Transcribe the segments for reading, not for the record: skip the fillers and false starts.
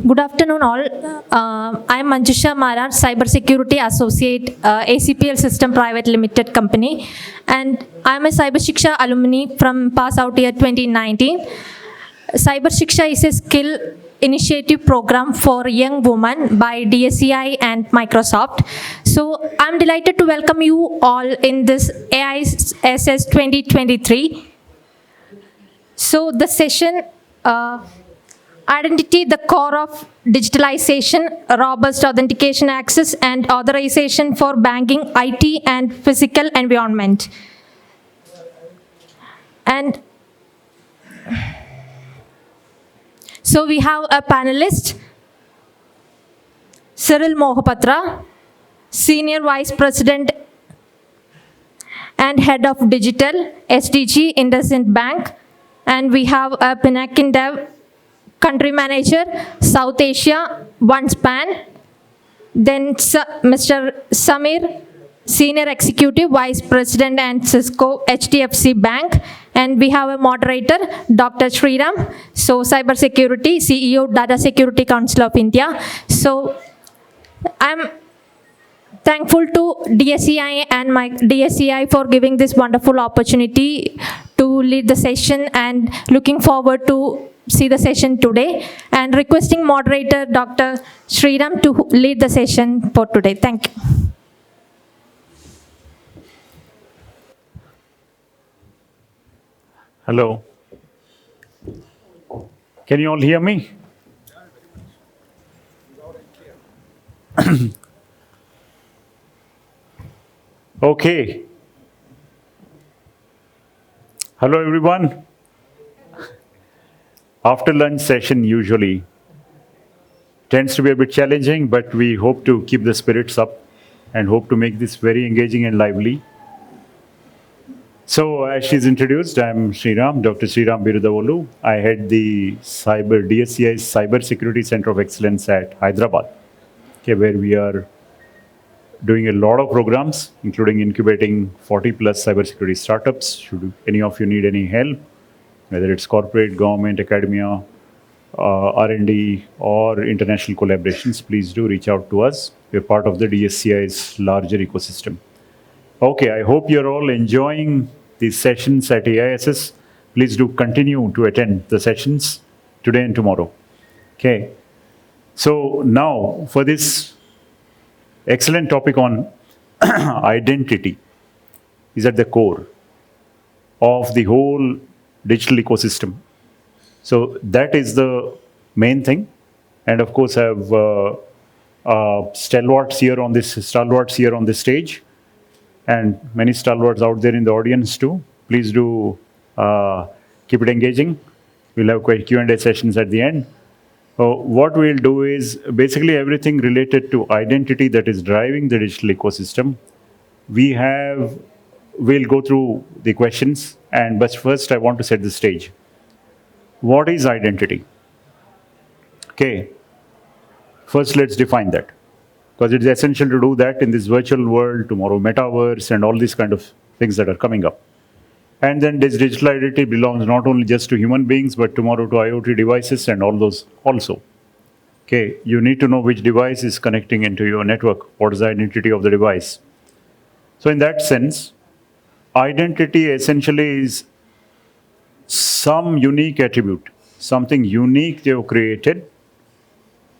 Good afternoon, all. I am Manjusha Marar, Cybersecurity Associate, ACPL System Private Limited Company, and I am a Cyber Shiksha alumni from pass out year 2019. Cyber Shiksha is a skill initiative program for young women by DSCI and Microsoft. So I'm delighted to welcome you all in this AISS 2023. So the session, Identity, the Core of Digitalization, Robust Authentication Access and Authorization for Banking, IT and Physical Environment. And so we have a panelist, Cyril Mohapatra, Senior Vice President and Head of Digital, SDG, IndusInd Bank. And we have a Pinakin Dev, Country Manager, South Asia, OneSpan. Then Mr. Samir, Senior Executive Vice President and Cisco HDFC Bank. And we have a moderator, Dr. Sriram, so Cybersecurity, CEO, Data Security Council of India. So I'm thankful to DSCI and my DSCI for giving this wonderful opportunity to lead the session, and looking forward to see the session today, and requesting moderator Dr. Sriram to lead the session for today. Thank you. Hello. Can you all hear me? Okay. Hello, everyone. After lunch session usually tends to be a bit challenging, but we hope to keep the spirits up and hope to make this very engaging and lively. So, as she's introduced, I'm Sriram, Dr. Sriram Birudavolu. I head the DSCI's Cybersecurity Center of Excellence at Hyderabad, okay, where we are doing a lot of programs, including incubating 40 plus cybersecurity startups. Should any of you need any help, whether it's corporate, government, academia, R&D, or international collaborations, please do reach out to us. We're part of the DSCI's larger ecosystem. Okay, I hope you're all enjoying these sessions at AISS. Please do continue to attend the sessions today and tomorrow. Okay, so now for this excellent topic on identity is at the core of the whole digital ecosystem. So that is the main thing. And of course, I have stalwarts here on this stage, and many stalwarts out there in the audience too. Please do keep it engaging. We'll have Q&A sessions at the end. What we'll do is basically everything related to identity that is driving the digital ecosystem. We'll go through the questions, but first I want to set the stage. What is identity? Okay, first let's define that, because it's essential to do that in this virtual world, tomorrow metaverse and all these kind of things that are coming up. And then this digital identity belongs not only just to human beings, but tomorrow to IoT devices and all those also. Okay, you need to know which device is connecting into your network. What is the identity of the device? So in that sense, identity essentially is some unique attribute, something unique they have created.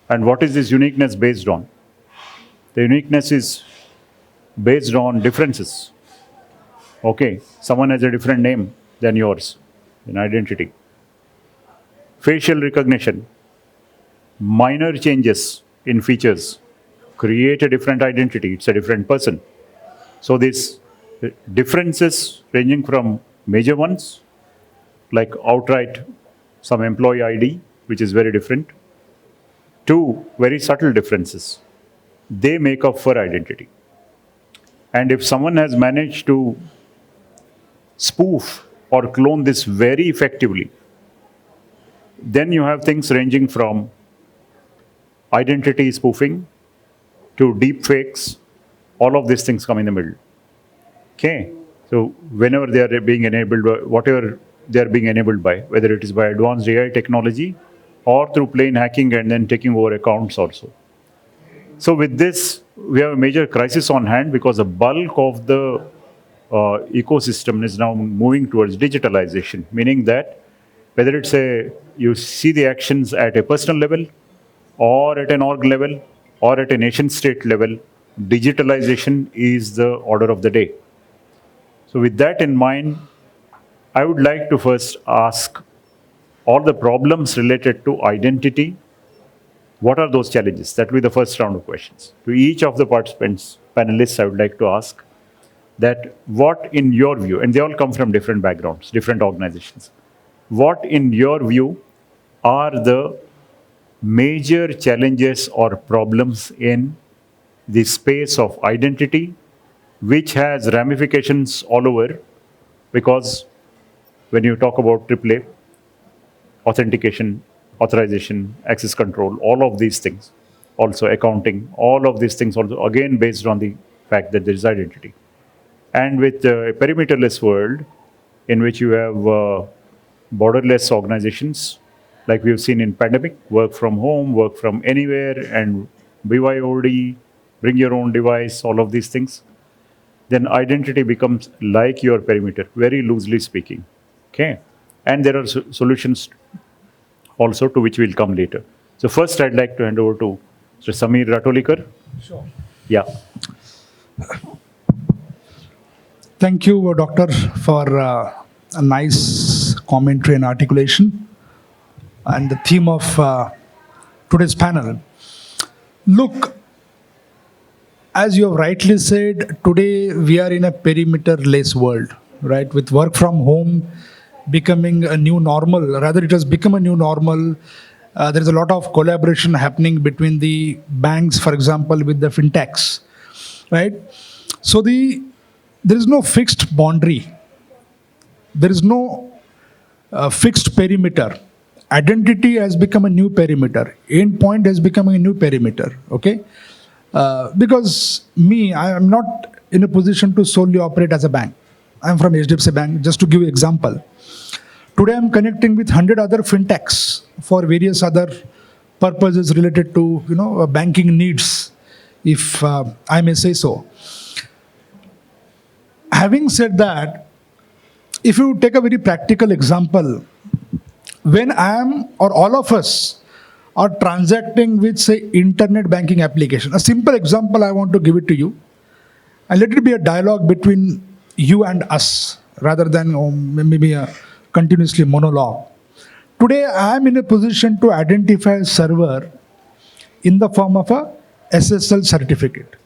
And what is this uniqueness based on? The uniqueness is based on differences. Okay, someone has a different name than yours in identity. Facial recognition, minor changes in features create a different identity. It's a different person. So these differences ranging from major ones, like outright some employee ID, which is very different, to very subtle differences. They make up for identity. And if someone has managed to spoof or clone this very effectively, then you have things ranging from identity spoofing to deep fakes. All of these things come in the middle. Okay, so whenever they are being enabled, whatever they are being enabled by, whether it is by advanced AI technology or through plain hacking and then taking over accounts also. So with this, we have a major crisis on hand because the bulk of the ecosystem is now moving towards digitalization, meaning that whether it's you see the actions at a personal level or at an org level or at a nation state level, digitalization is the order of the day. So with that in mind, I would like to first ask all the problems related to identity. What are those challenges? That will be the first round of questions. To each of the participants, panelists, I would like to ask that what in your view, and they all come from different backgrounds, different organizations, what in your view are the major challenges or problems in the space of identity, which has ramifications all over, because when you talk about AAA, authentication, authorization, access control, all of these things, also accounting, all of these things also, again, based on the fact that there is identity. And with a perimeterless world, in which you have borderless organizations, like we've seen in pandemic, work from home, work from anywhere, and BYOD, bring your own device, all of these things, then identity becomes like your perimeter, very loosely speaking. Okay? And there are solutions also to which we'll come later. So first, I'd like to hand over to Mr. Samir Ratolikar. Sure. Yeah. Thank you, Doctor, for a nice commentary and articulation. And the theme of today's panel. Look, as you have rightly said, today we are in a perimeter-less world, right? With work from home becoming a new normal, rather it has become a new normal. There is a lot of collaboration happening between the banks, for example, with the fintechs, right? So there is no fixed boundary. There is no fixed perimeter. Identity has become a new perimeter. Endpoint has become a new perimeter, okay? Because I am not in a position to solely operate as a bank. I am from HDFC Bank, just to give you an example. Today I am connecting with 100 other fintechs for various other purposes related to banking needs, if I may say so. Having said that, if you take a very practical example, when I am or all of us are transacting with, say, internet banking application, a simple example I want to give it to you, and let it be a dialogue between you and us rather than maybe a continuously monologue. Today I am in a position to identify a server in the form of a SSL certificate.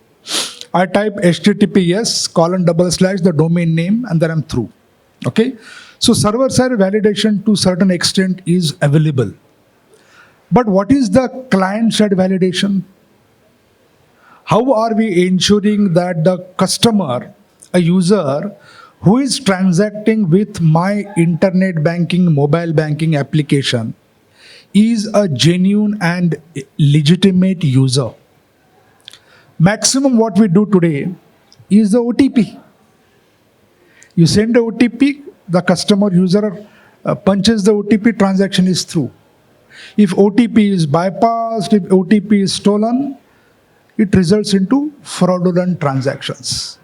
I type https:// the domain name, and then I'm through. Okay? So server-side validation to certain extent is available. But what is the client-side validation? How are we ensuring that the customer, a user, who is transacting with my internet banking, mobile banking application is a genuine and legitimate user? Maximum what we do today is the OTP. You send the OTP, the customer user punches the OTP, transaction is through. If OTP is bypassed, if OTP is stolen, it results into fraudulent transactions.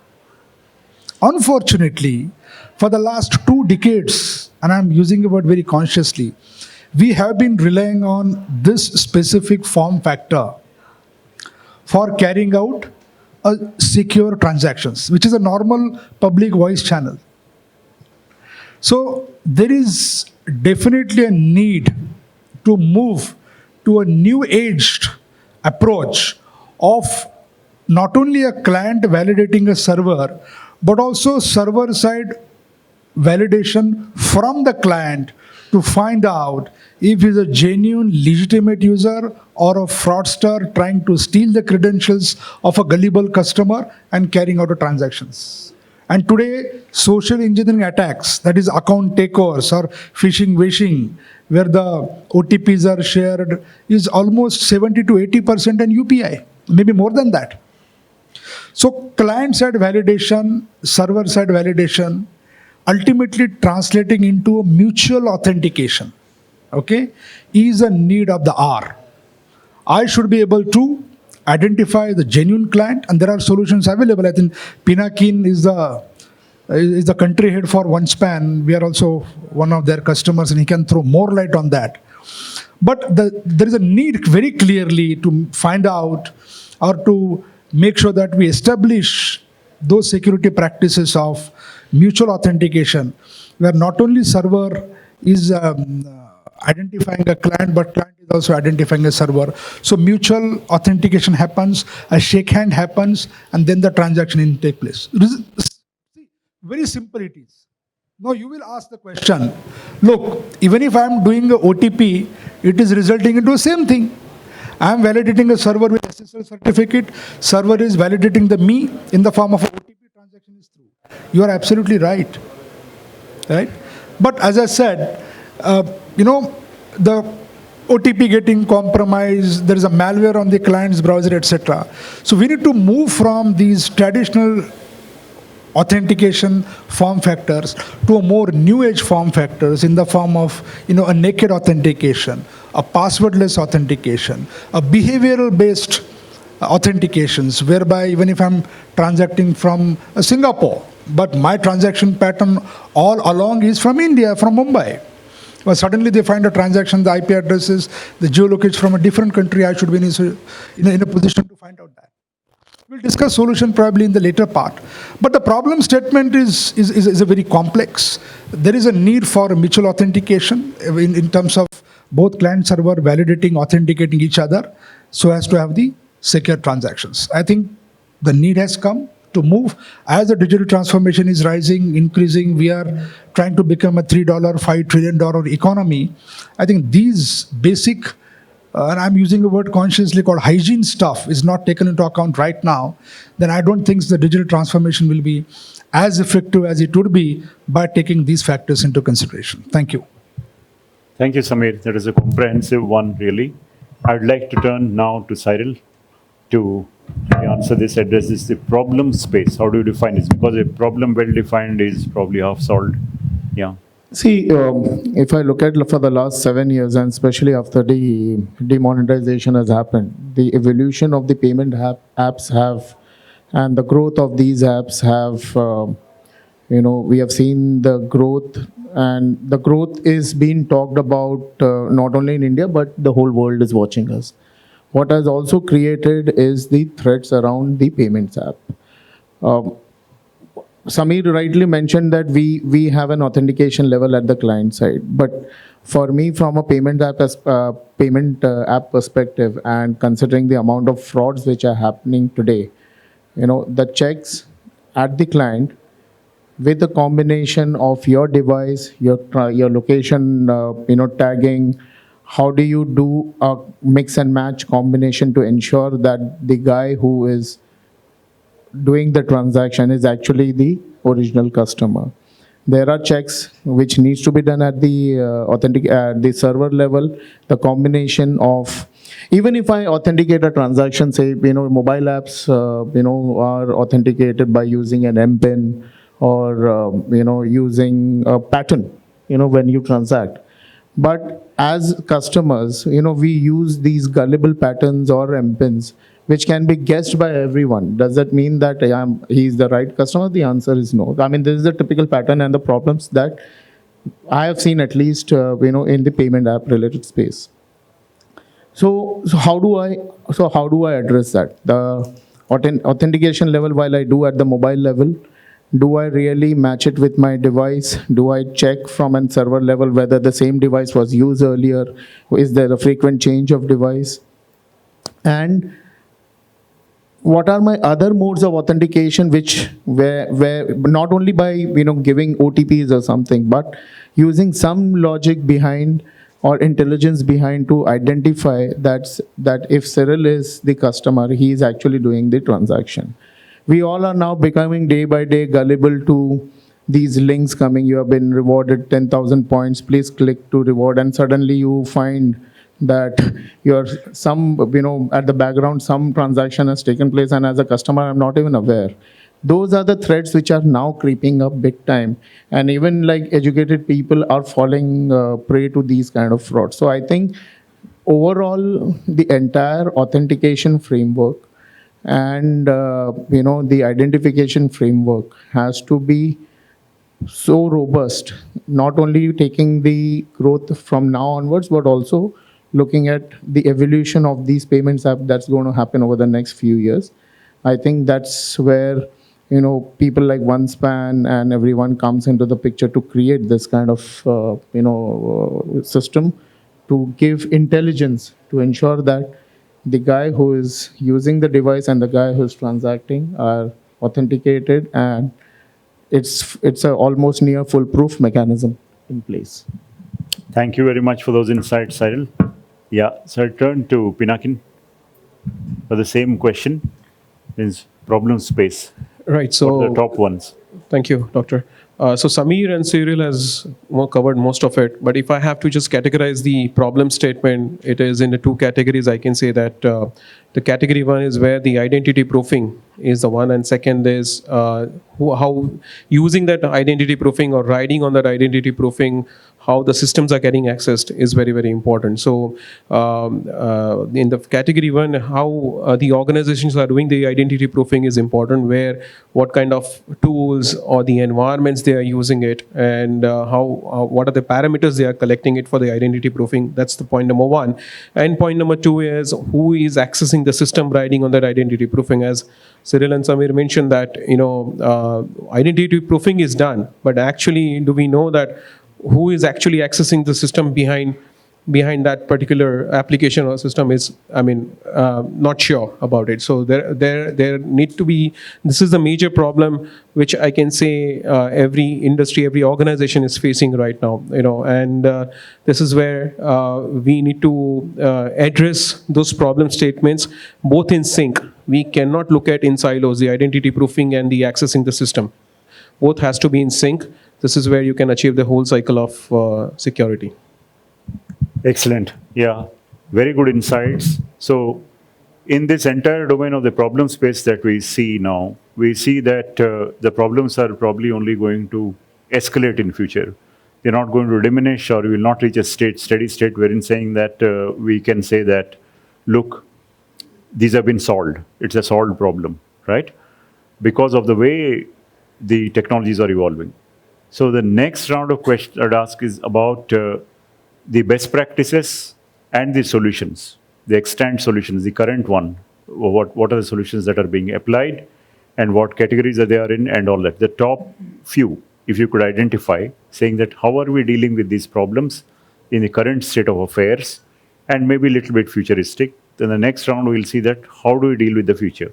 Unfortunately, for the last 2 decades, and I'm using the word very consciously, we have been relying on this specific form factor for carrying out secure transactions, which is a normal public voice channel. So there is definitely a need to move to a new aged approach of not only a client validating a server, but also server-side validation from the client to find out if he's a genuine, legitimate user or a fraudster trying to steal the credentials of a gullible customer and carrying out transactions. And today, social engineering attacks, that is account takeovers or phishing, wishing, where the OTPs are shared, is almost 70 to 80% on UPI, maybe more than that. So client-side validation, server-side validation, ultimately translating into a mutual authentication, okay, is a need of the hour. I should be able to identify the genuine client, and there are solutions available. I think Pinakin is the country head for OneSpan. We are also one of their customers, and he can throw more light on that. But there is a need very clearly to find out or to make sure that we establish those security practices of mutual authentication, where not only server is identifying a client, but client is also identifying a server. So mutual authentication happens, a shake hand happens, and then the transaction in take place. See, very simple it is. Now you will ask the question, look, even if I am doing a OTP, it is resulting into the same thing. I am validating a server with SSL certificate, server is validating the me in the form of a OTP, transaction is through. You are absolutely right. Right? But as I said, the OTP getting compromised, there is a malware on the client's browser, etc. So we need to move from these traditional authentication form factors to a more new age form factors in the form of a naked authentication, a passwordless authentication, a behavioral based authentications, whereby even if I'm transacting from Singapore, but my transaction pattern all along is from India, from Mumbai. But suddenly they find a transaction, the IP addresses, the geolocation from a different country, I should be in a position to find out that. We'll discuss solution probably in the later part. But the problem statement is a very complex. There is a need for mutual authentication in terms of both client server validating, authenticating each other so as to have the secure transactions. I think the need has come to move. As the digital transformation is rising, increasing, we are trying to become a $3, $5 trillion economy. I think these basic and I'm using a word consciously called hygiene stuff, is not taken into account right now, then I don't think the digital transformation will be as effective as it would be by taking these factors into consideration. Thank you. Thank you, Samir. That is a comprehensive one, really. I'd like to turn now to Cyril to answer this, address this, the problem space. How do you define this? Because a problem well defined is probably half solved. Yeah. See, if I look at for the last 7 years, and especially after the demonetization has happened, the evolution of the payment apps have, and the growth of these apps have, we have seen the growth, and the growth is being talked about not only in India, but the whole world is watching us. What has also created is the threats around the payments app. Samir rightly mentioned that we have an authentication level at the client side, but for me, from a payment app perspective, and considering the amount of frauds which are happening today, the checks at the client with the combination of your device, your location, tagging. How do you do a mix and match combination to ensure that the guy who is doing the transaction is actually the original customer? There are checks which needs to be done at the the server level. The combination of, even if I authenticate a transaction, say mobile apps are authenticated by using an MPIN or using a pattern when you transact. But as customers, we use these gullible patterns or MPINs, which can be guessed by everyone. Does that mean that he's the right customer? The answer is no. I mean, this is the typical pattern and the problems that I have seen, at least in the payment app related space. So how do I address that? The authentication level, while I do at the mobile level, do I really match it with my device? Do I check from a server level whether the same device was used earlier? Is there a frequent change of device? And what are my other modes of authentication, where not only by giving OTPs or something, but using some logic behind or intelligence behind to identify that if Cyril is the customer, he is actually doing the transaction. We all are now becoming day by day gullible to these links coming. You have been rewarded 10,000 points, please click to reward, and suddenly you find that at the background some transaction has taken place, and as a customer I'm not even aware. Those are the threats which are now creeping up big time, and even like educated people are falling prey to these kind of frauds. So I think overall, the entire authentication framework and the identification framework has to be so robust, not only taking the growth from now onwards, but also looking at the evolution of these payments that's going to happen over the next few years. I think that's where people like OneSpan and everyone comes into the picture to create this kind of system to give intelligence to ensure that the guy who is using the device and the guy who is transacting are authenticated, and it's a almost near foolproof mechanism in place. Thank you very much for those insights, Cyril. Yeah, so I turn to Pinakin for the same question. Is problem space. Right. What are the So top ones? thank you, Doctor. So Samir and Cyril has covered most of it, but if I have to just categorize the problem statement, it is in the two categories. I can say that the category one is where the identity proofing is the one, and second is how using that identity proofing or riding on that identity proofing, how the systems are getting accessed is very, very important. So in the category one, how the organizations are doing the identity proofing is important, where what kind of tools or the environments they are using it, and what are the parameters they are collecting it for the identity proofing. That's the point number one. And point number two is who is accessing the system riding on that identity proofing. As Cyril and Samir mentioned that, identity proofing is done, but actually, do we know that who is actually accessing the system behind that particular application or system is, not sure about it. So there need to be, this is a major problem which I can say every industry, every organization is facing right now, and this is where we need to address those problem statements both in sync. We cannot look at in silos, the identity proofing and the accessing the system. Both has to be in sync. This is where you can achieve the whole cycle of security. Excellent. Yeah, very good insights. So in this entire domain of the problem space that we see now, we see that the problems are probably only going to escalate in future. They're not going to diminish, or we will not reach a steady state wherein saying that we can say that, look, these have been solved. It's a solved problem, right? Because of the way the technologies are evolving. So the next round of questions I'd ask is about the best practices and the solutions, the extant solutions, the current one. What are the solutions that are being applied, and what categories are they are in, and all that. The top few, if you could identify, saying that how are we dealing with these problems in the current state of affairs, and maybe a little bit futuristic. Then the next round we'll see that how do we deal with the future.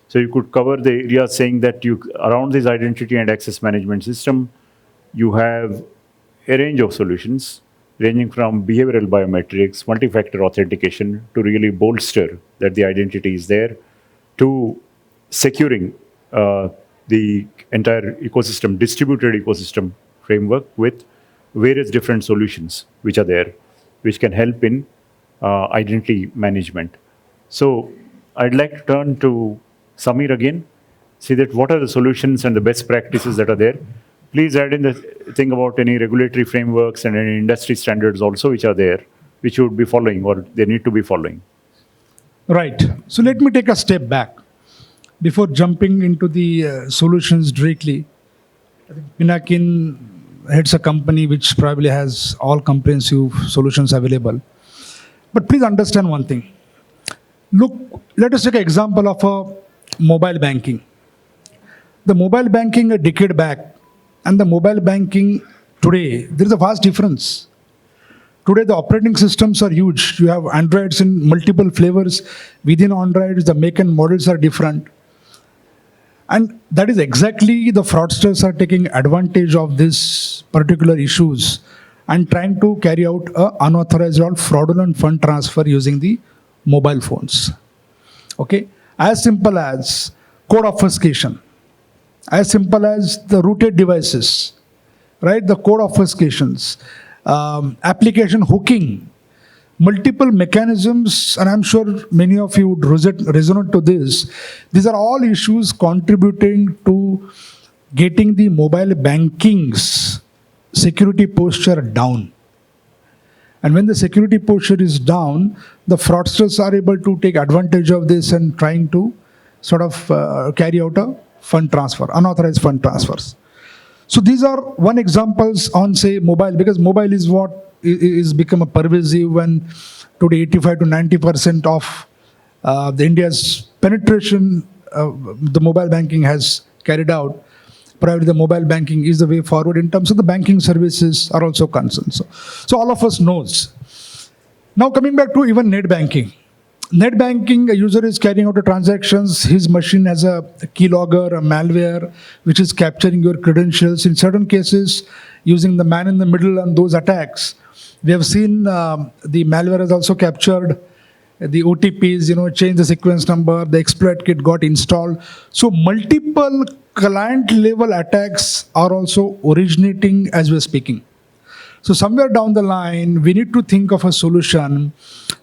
So you could cover the area saying that around this identity and access management system, you have a range of solutions ranging from behavioral biometrics, multi-factor authentication to really bolster that the identity is there, to securing the entire ecosystem, distributed ecosystem framework with various different solutions which are there, which can help in identity management. So I'd like to turn to Samir again, see that what are the solutions and the best practices that are there. Please add in the thing about any regulatory frameworks and any industry standards also which are there, which you would be following or they need to be following. Right. So let me take a step back before jumping into the solutions directly. I think Pinakin heads a company which probably has all comprehensive solutions available. But please understand one thing. Look, let us take an example of a mobile banking. The mobile banking a decade back and the mobile banking today, there is a vast difference. Today, the operating systems are huge. You have Androids in multiple flavors. Within Androids, the make and models are different. And that is exactly the fraudsters are taking advantage of these particular issues and trying to carry out unauthorized or fraudulent fund transfer using the mobile phones. Okay? As simple as code obfuscation, as simple as the rooted devices, right? The code obfuscations, application hooking, multiple mechanisms, and I'm sure many of you would resonate to this. These are all issues contributing to getting the mobile banking's security posture down. And when the security posture is down, the fraudsters are able to take advantage of this and trying to sort of carry out a fund transfer, unauthorized fund transfers. So these are one examples on, say, mobile, because mobile is what is become a pervasive, and today 85 to 90% of the India's penetration, the mobile banking has carried out. Probably the mobile banking is the way forward in terms of the banking services are also concerned. So all of us knows. Now coming back to even net banking. Net banking, a user is carrying out the transactions, his machine has a keylogger, a malware, which is capturing your credentials. In certain cases, using the man in the middle and those attacks, we have seen the malware has also captured the OTPs, change the sequence number, the exploit kit got installed. So multiple client level attacks are also originating as we're speaking. So somewhere down the line, we need to think of a solution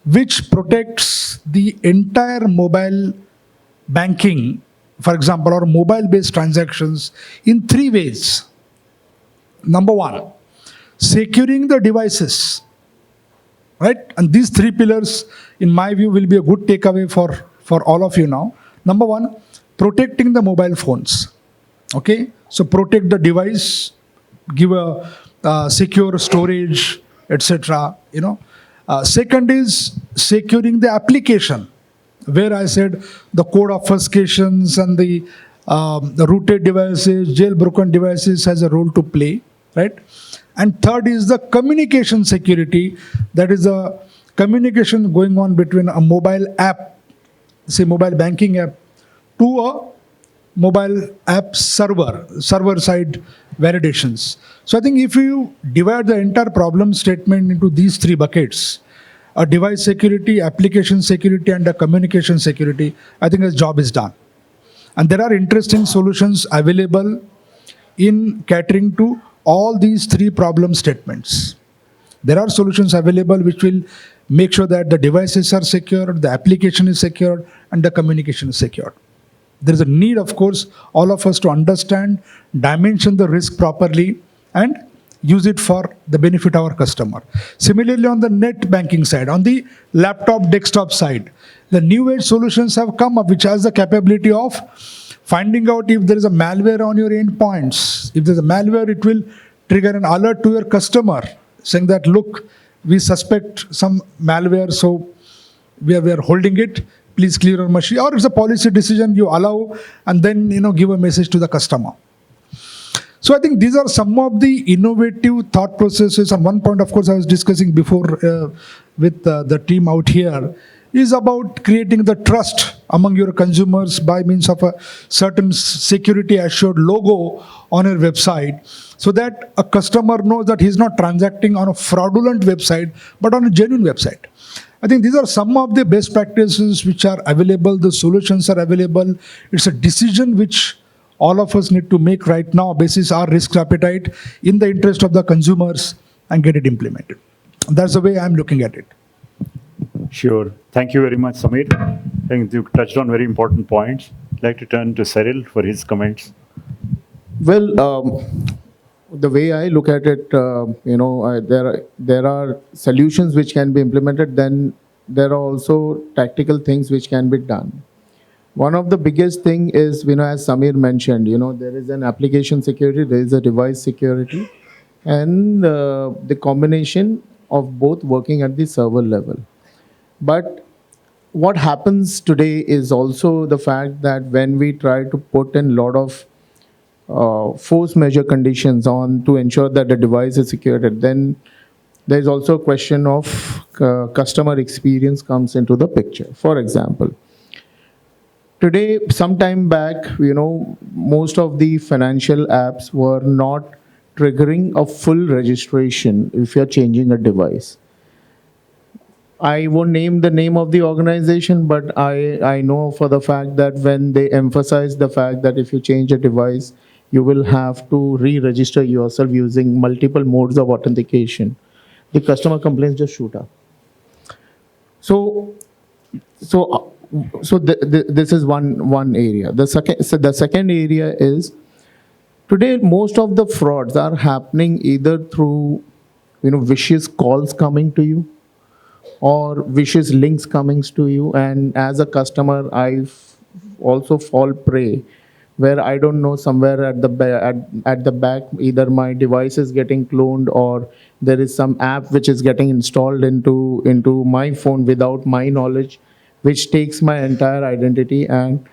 which protects the entire mobile banking, for example, or mobile-based transactions in 3 ways. Number 1, securing the devices, right? And these 3 pillars, in my view, will be a good takeaway for all of you now. Number 1, protecting the mobile phones. Okay, so protect the device, give a secure storage, etc. Second is securing the application, where I said the code obfuscations and the rooted devices, jailbroken devices has a role to play, right? And third is the communication security, that is the communication going on between a mobile app, say mobile banking app, to a mobile app server side validations. So I think if you divide the entire problem statement into these 3 buckets, a device security, application security, and a communication security, I think the job is done. And there are interesting solutions available in catering to all these 3 problem statements. There are solutions available which will make sure that the devices are secured, the application is secured, and the communication is secured. There is a need, of course, all of us to understand, dimension the risk properly, and use it for the benefit of our customer. Similarly, on the net banking side, on the laptop, desktop side, the new age solutions have come up which has the capability of finding out if there is a malware on your endpoints. If there's a malware, it will trigger an alert to your customer saying that, look, we suspect some malware, so we are holding it. Please clear your machine. Or it's a policy decision you allow, and then give a message to the customer. So I think these are some of the innovative thought processes. And one point, of course, I was discussing before with the team out here, is about creating the trust among your consumers by means of a certain security assured logo on your website, so that a customer knows that he's not transacting on a fraudulent website, but on a genuine website. I think these are some of the best practices which are available, the solutions are available. It's a decision which all of us need to make right now, basis our risk appetite, in the interest of the consumers, and get it implemented. That's the way I'm looking at it. Sure. Thank you very much, Samir. I think you touched on very important points. I'd like to turn to Cyril for his comments. Well, the way I look at it, there are solutions which can be implemented. Then there are also tactical things which can be done. One of the biggest thing is, as Samir mentioned, there is an application security, there is a device security, and the combination of both working at the server level. But what happens today is also the fact that when we try to put in a lot of force measure conditions on to ensure that the device is secured, then there's also a question of customer experience comes into the picture. For example, today, some time back, most of the financial apps were not triggering a full registration if you're changing a device. I won't name the name of the organization, but I know for the fact that when they emphasize the fact that if you change a device, you will have to re-register yourself using multiple modes of authentication, the customer complaints just shoot up. So, this is one area. The second area is, today most of the frauds are happening either through, vicious calls coming to you, or vicious links coming to you, and as a customer, also fall prey, where I don't know, somewhere at the back, either my device is getting cloned, or there is some app which is getting installed into my phone without my knowledge, which takes my entire identity and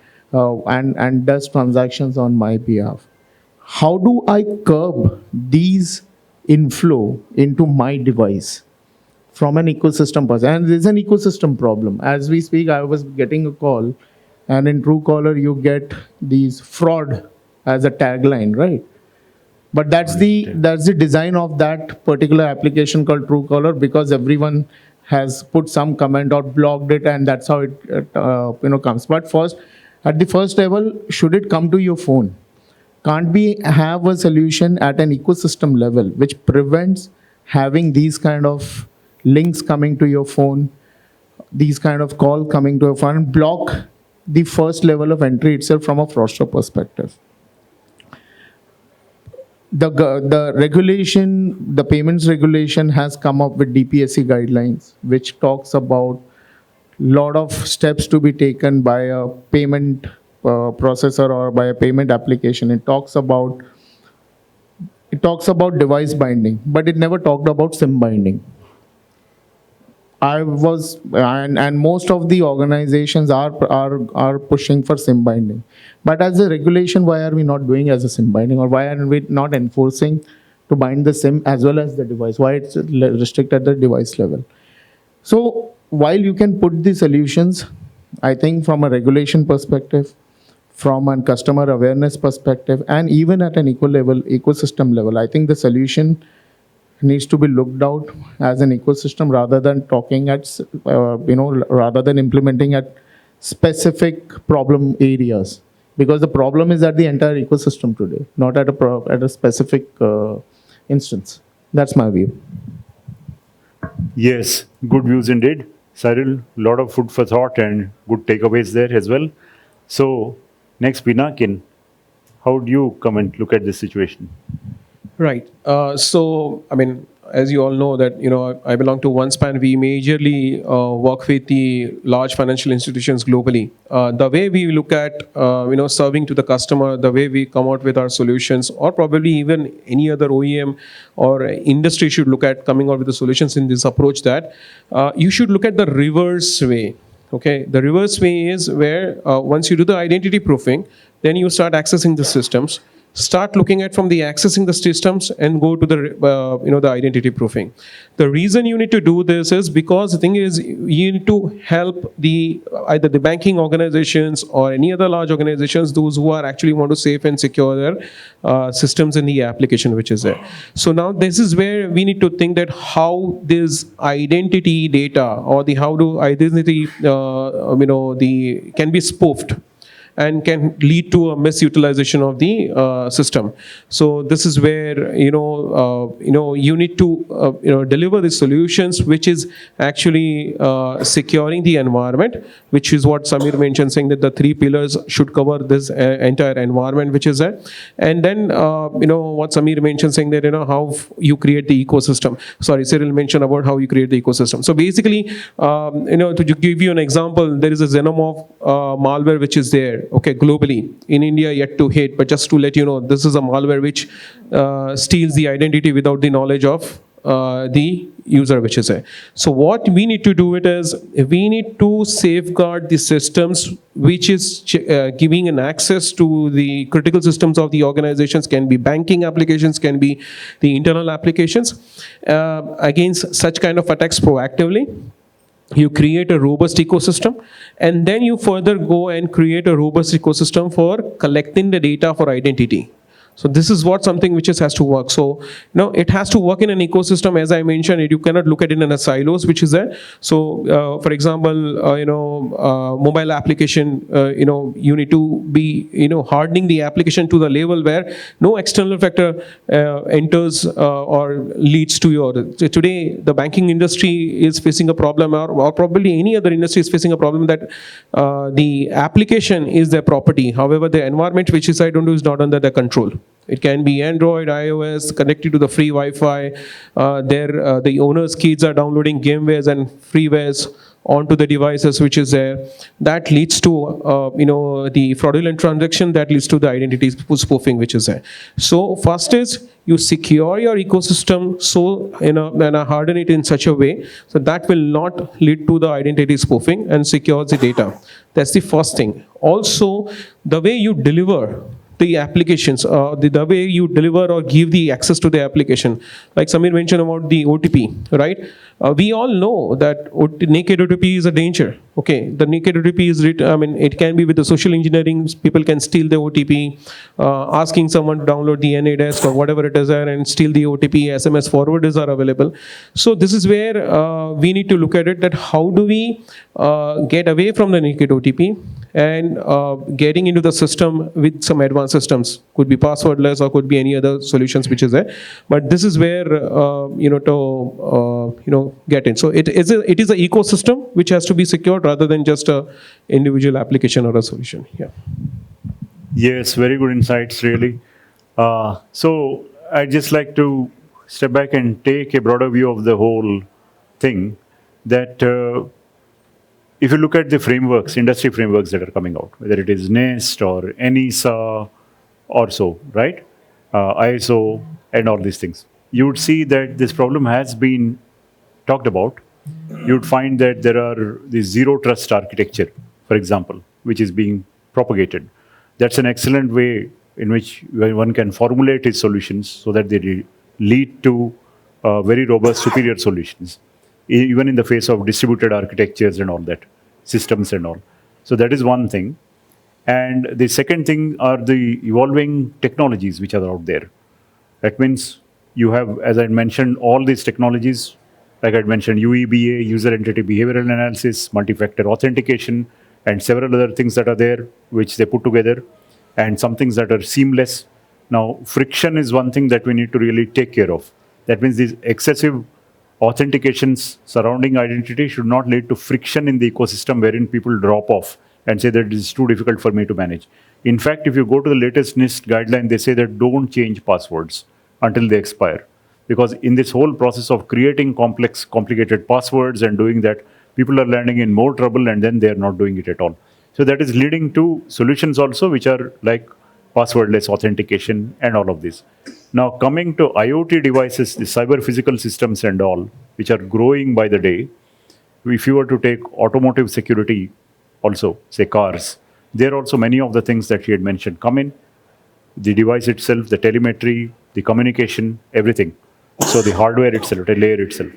does transactions on my behalf. How do I curb these inflow into my device from an ecosystem perspective? And there's an ecosystem problem. As we speak, I was getting a call, and in Truecaller, you get these fraud as a tagline, right? But that's the design of that particular application called Truecaller, because everyone has put some comment or blocked it, and that's how it comes. But first, at the first level, should it come to your phone? Can't we have a solution at an ecosystem level which prevents having these kind of links coming to your phone, these kind of call coming to your phone, and block the first level of entry itself from a fraudster perspective? The regulation, the payments regulation has come up with DPSC guidelines, which talks about lot of steps to be taken by a payment processor or by a payment application. It talks about device binding, but it never talked about SIM binding. And most of the organizations are pushing for SIM binding. But as a regulation, why are we not doing as a SIM binding, or why are we not enforcing to bind the SIM as well as the device? Why it's restricted at the device level? So while you can put the solutions, I think from a regulation perspective, from a customer awareness perspective, and even at an ecosystem level, I think the solution needs to be looked out as an ecosystem, rather than talking at, rather than implementing at specific problem areas. Because the problem is at the entire ecosystem today, not at a specific instance. That's my view. Yes, good views indeed. Cyril, a lot of food for thought and good takeaways there as well. So, next, Pinakin, how do you come and look at this situation? Right. So, I mean, as you all know that, I belong to OneSpan. We majorly work with the large financial institutions globally. The way we look at, serving to the customer, the way we come out with our solutions, or probably even any other OEM or industry should look at coming out with the solutions in this approach, that you should look at the reverse way. Okay, the reverse way is where once you do the identity proofing, then you start accessing the systems. Start looking at from the accessing the systems and go to the the identity proofing. The reason you need to do this is because the thing is, you need to help either the banking organizations or any other large organizations, those who are actually want to save and secure their systems in the application which is there. So now this is where we need to think that how this identity data, or how do identity can be spoofed and can lead to a misutilization of the system. So this is where you need to deliver the solutions which is actually securing the environment, which is what Samir mentioned, saying that the 3 pillars should cover this entire environment which is there. And then what Samir mentioned, saying that how you create the ecosystem. Sorry, Cyril mentioned about how you create the ecosystem. So basically, to give you an example, there is a xenomorph malware which is there. Okay, globally. In India, yet to hit, but just to let you know, this is a malware which steals the identity without the knowledge of the user which is there. So what we need to do is, we need to safeguard the systems which is giving an access to the critical systems of the organizations, can be banking applications, can be the internal applications, against such kind of attacks proactively. You create a robust ecosystem, and then you further go and create a robust ecosystem for collecting the data for identity. So this is what something which has to work. So, it has to work in an ecosystem. As I mentioned, you cannot look at it in a silos, which is there. So, for example, mobile application, you need to be, hardening the application to the level where no external factor enters or leads to your. So today, the banking industry is facing a problem, or probably any other industry is facing a problem that the application is their property. However, the environment which is I don't do is not under their control. It can be Android, iOS, connected to the free Wi-Fi. The owner's kids are downloading gamewares and freewares onto the devices which is there. That leads to the fraudulent transaction, that leads to the identity spoofing which is there. So first is you secure your ecosystem, so and harden it in such a way so that will not lead to the identity spoofing and secures the data. That's the first thing. Also, the way you deliver the applications, the way you deliver or give the access to the application. Like Samir mentioned about the OTP, right? We all know that naked OTP is a danger. Okay, the naked OTP is it can be with the social engineering. People can steal the OTP, asking someone to download the AISS or whatever it is there and steal the OTP. SMS forwarders are available. So this is where we need to look at it, that how do we get away from the naked OTP and getting into the system with some advanced systems. Could be passwordless or could be any other solutions which is there. But this is where get in. So it is an ecosystem which has to be secured rather than just a individual application or a solution. Yeah. Yes, very good insights, really. So I'd just like to step back and take a broader view of the whole thing, that if you look at the frameworks, industry frameworks that are coming out, whether it is NIST or NISA or so, right? ISO and all these things, you would see that this problem has been talked about. You would find that there are the zero trust architecture, for example, which is being propagated. That's an excellent way in which one can formulate his solutions so that they lead to very robust, superior solutions, even in the face of distributed architectures and all that, systems and all. So that is one thing. And the second thing are the evolving technologies which are out there. That means you have, as I mentioned, all these technologies, like I mentioned, UEBA, user entity behavioral analysis, multi-factor authentication, and several other things that are there, which they put together, and some things that are seamless. Now, friction is one thing that we need to really take care of. That means these excessive authentications surrounding identity should not lead to friction in the ecosystem wherein people drop off and say that it is too difficult for me to manage. In fact, if you go to the latest NIST guideline, they say that don't change passwords until they expire. Because in this whole process of creating complicated passwords and doing that, people are landing in more trouble and then they are not doing it at all. So that is leading to solutions also which are like passwordless authentication and all of this. Now coming to IoT devices, the cyber physical systems and all, which are growing by the day, if you were to take automotive security also, say cars, there are also many of the things that she had mentioned come in. The device itself, the telemetry, the communication, everything. So the hardware itself, the layer itself.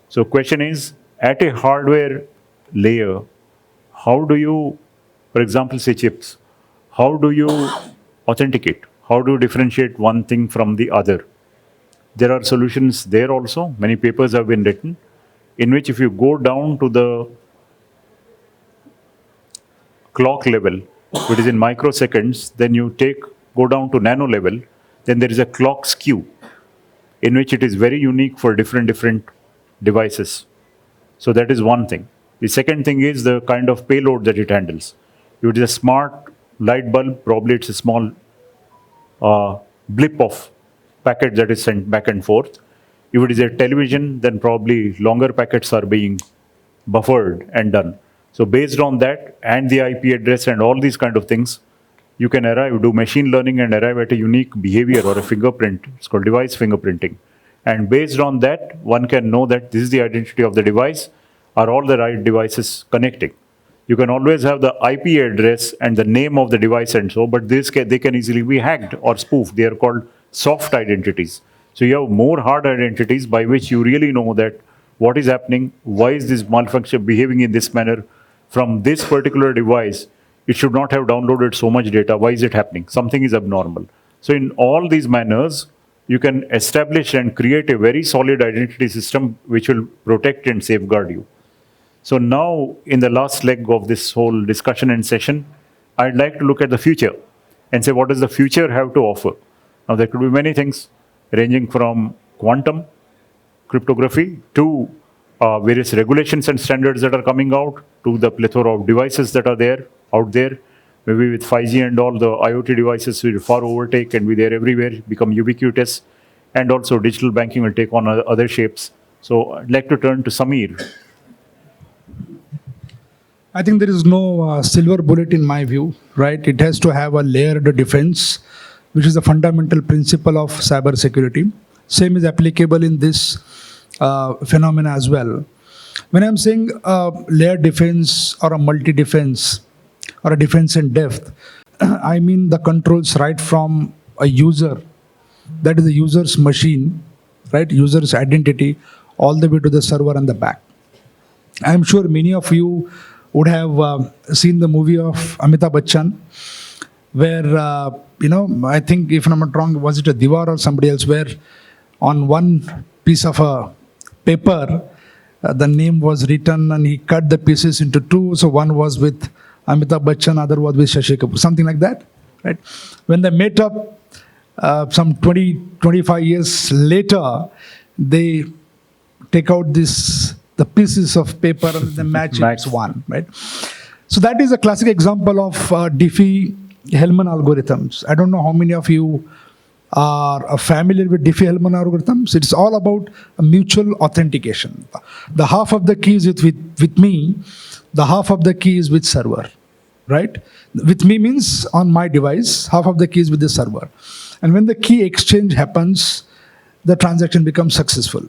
So question is, at a hardware layer, how do you, for example, say chips, how do you authenticate? How do you differentiate one thing from the other? There are solutions there also. Many papers have been written in which if you go down to the clock level, which is in microseconds, then you go down to nano level, then there is a clock skew in which it is very unique for different devices. So that is one thing. The second thing is the kind of payload that it handles. If it is a smart light bulb, probably it's a small blip of packet that is sent back and forth. If it is a television, then probably longer packets are being buffered and done. So based on that and the IP address and all these kind of things, you can do machine learning and arrive at a unique behavior or a fingerprint. It's called device fingerprinting. And based on that, one can know that this is the identity of the device. Are all the right devices connecting? You can always have the IP address and the name of the device and so, but they can easily be hacked or spoofed. They are called soft identities. So you have more hard identities by which you really know that what is happening, why is this malfunction behaving in this manner from this particular device. It should not have downloaded so much data. Why is it happening? Something is abnormal. So in all these manners, you can establish and create a very solid identity system which will protect and safeguard you. So now, in the last leg of this whole discussion and session, I'd like to look at the future and say, what does the future have to offer? Now, there could be many things, ranging from quantum cryptography to various regulations and standards that are coming out, to the plethora of devices that are out there. Maybe with 5G and all, the IoT devices will far overtake and be there everywhere, become ubiquitous. And also digital banking will take on other shapes. So I'd like to turn to Samir. I think there is no silver bullet in my view, right? It has to have a layered defense, which is a fundamental principle of cybersecurity. Same is applicable in this phenomena as well. When I'm saying layered defense or a multi-defense or a defense in depth, I mean the controls right from a user, that is the user's machine, right? User's identity, all the way to the server and the back. I'm sure many of you would have seen the movie of Amitabh Bachchan, where, I think if I'm not wrong, was it a Diwar or somebody else, where on one piece of a paper, the name was written and he cut the pieces into two. So one was with Amitabh Bachchan, other was with Shashi Kapoor, something like that, right? When they met up some 20, 25 years later, they take out the pieces of paper and they match it as one, right? So that is a classic example of Diffie-Hellman algorithms. I don't know how many of you are familiar with Diffie-Hellman algorithms. It's all about a mutual authentication. The half of the key is with me, the half of the key is with server, right? With me means on my device, half of the key is with the server. And when the key exchange happens, the transaction becomes successful.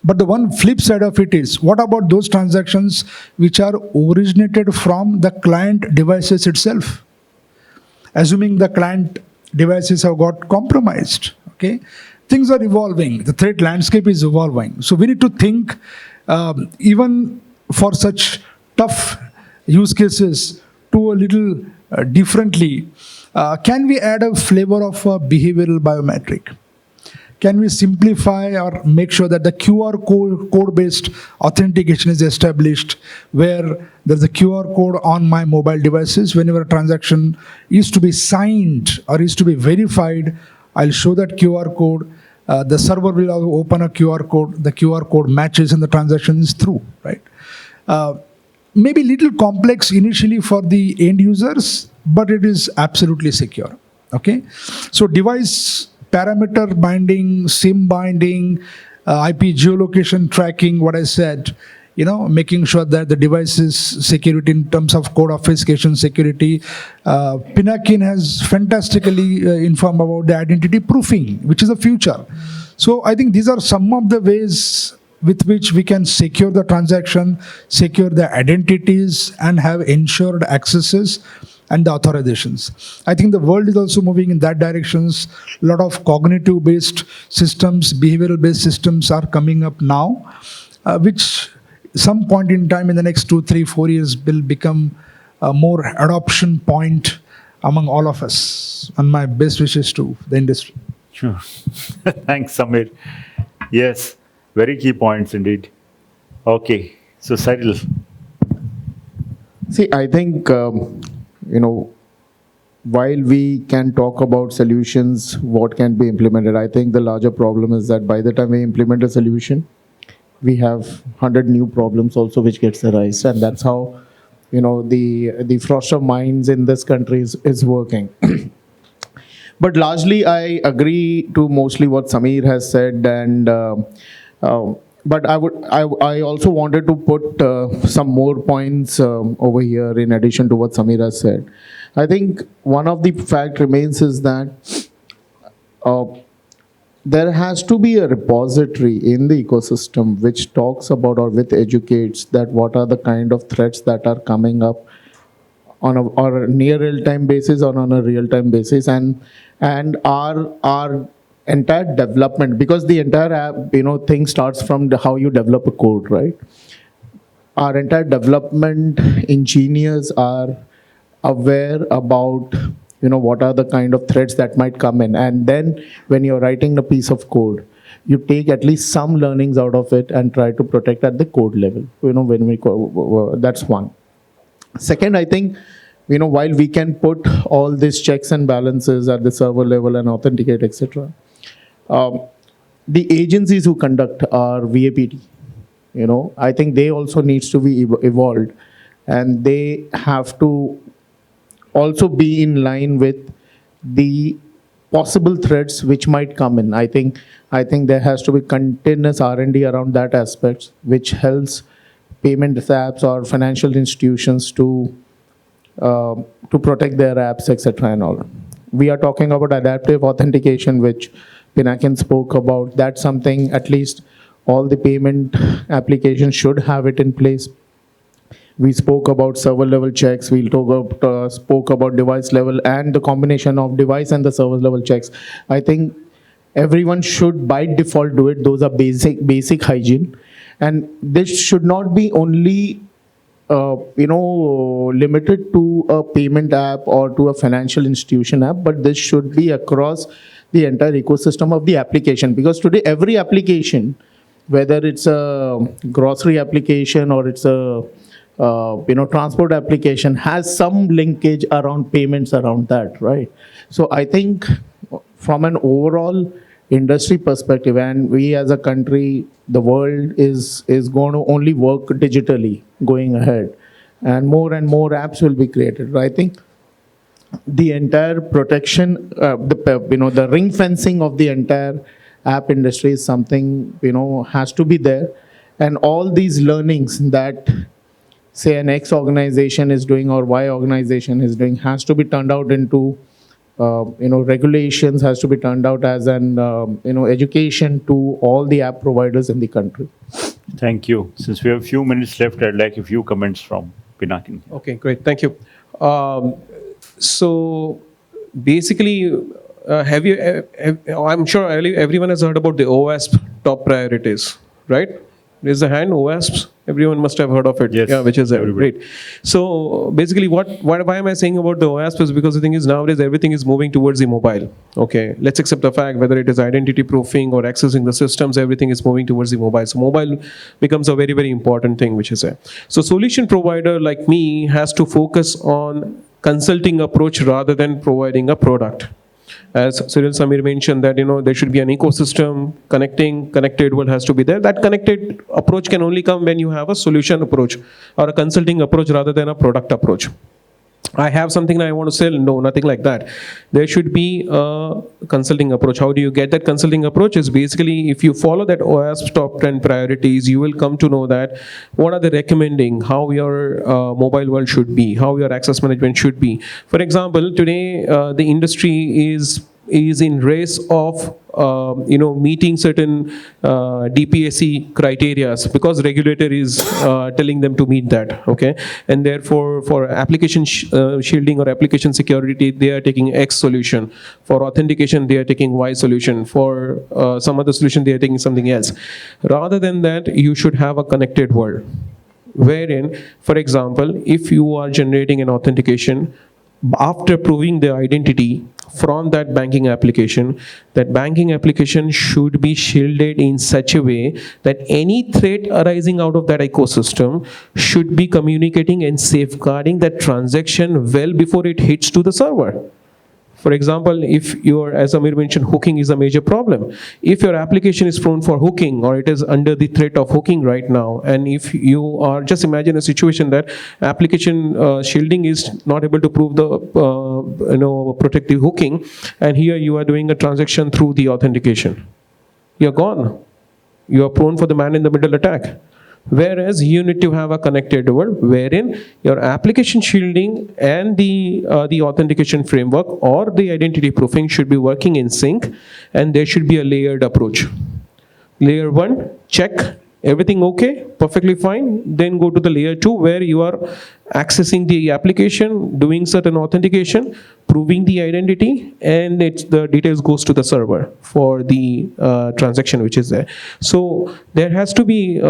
But the one flip side of it is, what about those transactions which are originated from the client devices itself? Assuming the client devices have got compromised, okay? Things are evolving. The threat landscape is evolving. So we need to think, even for such tough use cases, to a little differently. Can we add a flavor of a behavioral biometric? Can we simplify or make sure that the QR code-based authentication is established, where there's a QR code on my mobile devices? Whenever a transaction is to be signed or is to be verified, I'll show that QR code. The server will open a QR code. The QR code matches and the transaction is through, right? Maybe little complex initially for the end users, but it is absolutely secure, okay? So device parameter binding, SIM binding, IP geolocation tracking, what I said, making sure that the device's security in terms of code obfuscation security. Pinakin has fantastically informed about the identity proofing, which is the future. So I think these are some of the ways with which we can secure the transaction, secure the identities, and have ensured accesses and the authorizations. I think the world is also moving in that directions. A lot of cognitive-based systems, behavioral-based systems are coming up now, which some point in time in the next 2, 3, 4 years will become a more adoption point among all of us. And my best wishes to the industry. Sure. Thanks, Samir. Yes, very key points indeed. Okay, so Cyril. See, I think, while we can talk about solutions, what can be implemented, I think the larger problem is that by the time we implement a solution, we have 100 new problems also which gets arise. And that's how, the frost of minds in this country is working. But largely, I agree to mostly what Samir has said, and but I also wanted to put some more points over here in addition to what Samir has said. I think one of the fact remains is that there has to be a repository in the ecosystem which talks about or which educates that what are the kind of threats that are coming up on a near real-time basis or on a real-time basis, and our entire development, because the entire app, thing starts from how you develop a code, right? Our entire development engineers are aware about what are the kind of threats that might come in. And then when you're writing a piece of code, you take at least some learnings out of it and try to protect at the code level. That's one. Second, I think, while we can put all these checks and balances at the server level and authenticate, etc., the agencies who conduct our VAPT, I think they also needs to be evolved, and they have to also be in line with the possible threats which might come in. I think there has to be continuous R&D around that aspect, which helps payment apps or financial institutions to protect their apps, etc. and all. We are talking about adaptive authentication, which Pinakin spoke about. That's something at least all the payment applications should have it in place. We spoke about server level checks. We spoke about device level, and the combination of device and the server level checks. I think everyone should by default do it. Those are basic hygiene. And this should not be only limited to a payment app or to a financial institution app, but this should be across the entire ecosystem of the application. Because today every application, whether it's a grocery application or it's a transport application, has some linkage around payments around that, right? So I think from an overall industry perspective, and we as a country, the world is going to only work digitally going ahead, and more apps will be created. I think the entire protection, the ring fencing of the entire app industry is something has to be there, and all these learnings that say an X organization is doing or Y organization is doing has to be turned out into regulations, has to be turned out as an education to all the app providers in the country. Thank you. Since we have a few minutes left, I'd like a few comments from Pinakin. Okay, great. Thank you. So basically, I'm sure everyone has heard about the OASP top priorities, right? Raise the hand, OASP. Everyone must have heard of it. Yes, yeah, which is everybody. great. So basically, why am I saying about the OASP is because the thing is nowadays everything is moving towards the mobile. Okay, let's accept the fact whether it is identity proofing or accessing the systems, everything is moving towards the mobile. So mobile becomes a very, very important thing, which is there. So solution provider like me has to focus on consulting approach rather than providing a product. As Cyril Samir mentioned that, there should be an ecosystem, connected world has to be there. That connected approach can only come when you have a solution approach or a consulting approach rather than a product approach. I have something that I want to sell. No, nothing like that. There should be a consulting approach. How do you get that consulting approach? Is basically if you follow that OASP top 10 priorities, you will come to know that what are they recommending, how your mobile world should be, how your access management should be. For example, today the industry is in race of meeting certain DPSC criteria because regulator is telling them to meet that, okay? And therefore, for application shielding or application security, they are taking X solution. For authentication, they are taking Y solution. For some other solution, they are taking something else. Rather than that, you should have a connected world. Wherein, for example, if you are generating an authentication, after proving the identity from that banking application should be shielded in such a way that any threat arising out of that ecosystem should be communicating and safeguarding that transaction well before it hits to the server. For example, if as Amir mentioned, hooking is a major problem. If your application is prone for hooking or it is under the threat of hooking right now, and if you are, just imagine a situation that application shielding is not able to prove the protective hooking, and here you are doing a transaction through the authentication. You're gone. You are prone for the man-in-the-middle attack. Whereas you need to have a connected world wherein your application shielding and the authentication framework or the identity proofing should be working in sync, and there should be a layered approach. Layer 1, check, everything okay, perfectly fine. Then go to the layer 2 where you are accessing the application, doing certain authentication, proving the identity, and the details goes to the server for the transaction which is there. So there has to be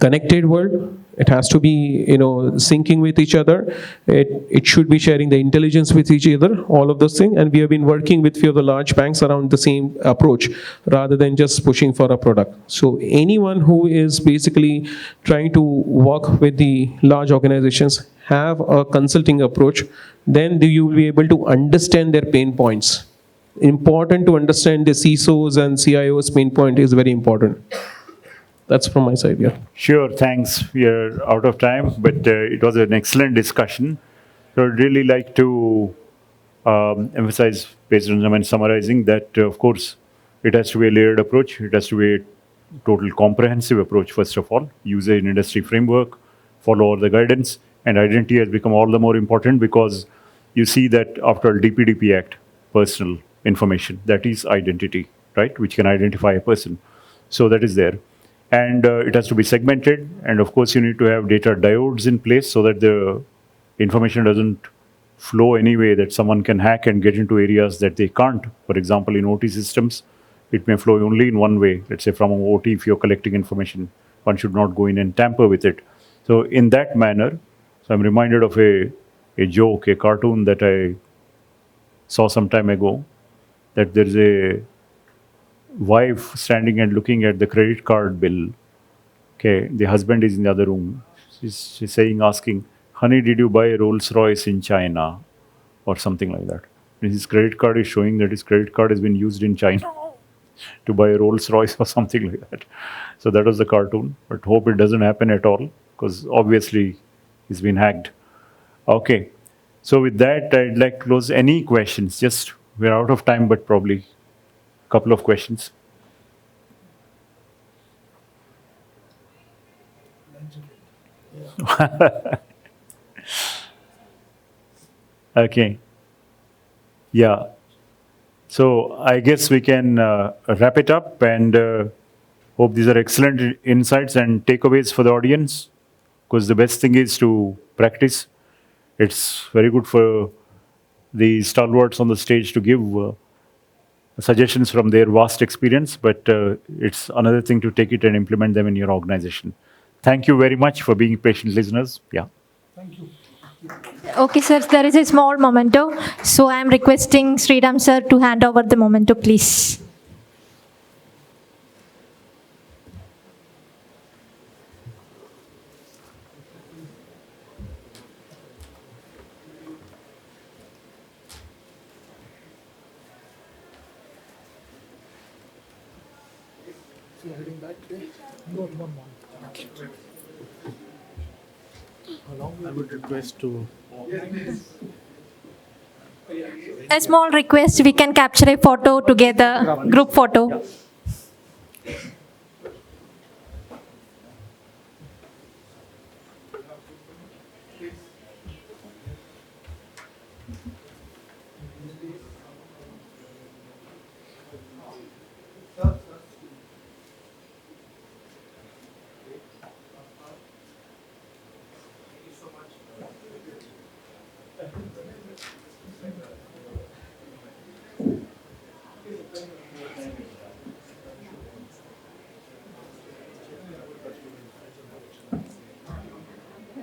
connected world. It has to be, syncing with each other. It should be sharing the intelligence with each other, all of those things. And we have been working with few of the large banks around the same approach rather than just pushing for a product. So anyone who is basically trying to work with the large organizations, have a consulting approach, then you will be able to understand their pain points. Important to understand the CISOs and CIOs pain point is very important. That's from my side, yeah. Sure, thanks. We are out of time, but it was an excellent discussion. So I'd really like to emphasize, based on summarizing, that of course it has to be a layered approach. It has to be a total comprehensive approach, first of all. Use an industry framework, follow all the guidance, and identity has become all the more important because you see that after all, DPDP Act, personal information, that is identity, right, which can identify a person. So that is there. And it has to be segmented. And of course, you need to have data diodes in place so that the information doesn't flow anyway, that someone can hack and get into areas that they can't. For example, in OT systems, it may flow only in one way. Let's say from an OT, if you're collecting information, one should not go in and tamper with it. So in that manner, so I'm reminded of a joke, a cartoon that I saw some time ago, that there's a wife standing and looking at the credit card bill. Okay, the husband is in the other room. She's saying, asking, honey, did you buy a Rolls Royce in China? Or something like that. And his credit card is showing that his credit card has been used in China to buy a Rolls Royce or something like that. So that was the cartoon, but hope it doesn't happen at all because obviously he's been hacked. Okay, so with that, I'd like to close. Any questions? Just, we're out of time, but probably a couple of questions. Okay. Yeah. So I guess we can wrap it up and hope these are excellent insights and takeaways for the audience, because the best thing is to practice. It's very good for the stalwarts on the stage to give suggestions from their vast experience, but it's another thing to take it and implement them in your organization. Thank you very much for being patient listeners. Yeah. Thank you. Okay, sir, there is a small memento. So I am requesting Sriram sir to hand over the memento, please. I would request to. A small request, we can capture a photo together, group photo.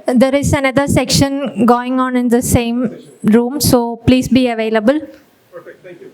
There is another section going on in the same room, so please be available. Perfect, thank you.